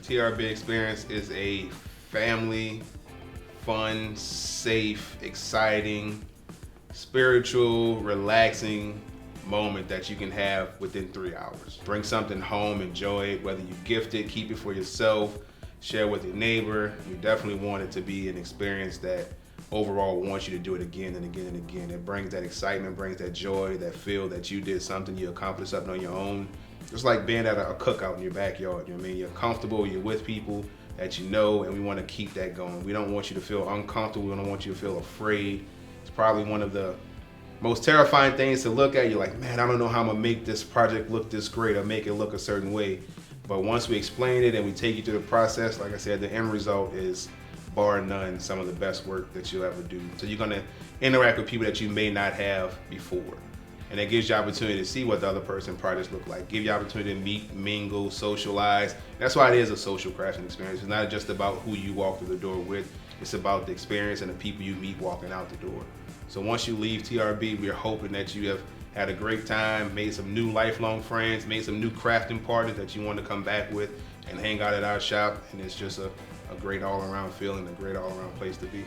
TRB experience is a family, fun, safe, exciting, spiritual, relaxing moment that you can have within 3 hours. Bring something home, enjoy it, whether you gift it, keep it for yourself, share with your neighbor. You definitely want it to be an experience that overall wants you to do it again and again and again. It brings that excitement, brings that joy, that feel that you did something, you accomplished something on your own. It's like being at a cookout in your backyard. You know what I mean? You're comfortable, you're with people that you know, and we want to keep that going. We don't want you to feel uncomfortable. We don't want you to feel afraid. It's probably one of the most terrifying things to look at. You're like, man, I don't know how I'm gonna make this project look this great or make it look a certain way. But once we explain it and we take you through the process, like I said, the end result is bar none some of the best work that you'll ever do. So you're gonna interact with people that you may not have before. And it gives you opportunity to see what the other person's projects look like. Give you opportunity to meet, mingle, socialize. That's why it is a social crafting experience. It's not just about who you walk through the door with. It's about the experience and the people you meet walking out the door. So once you leave TRB, we're hoping that you have had a great time, made some new lifelong friends, made some new crafting partners that you want to come back with and hang out at our shop. And it's just a great all-around feeling, a great all-around place to be.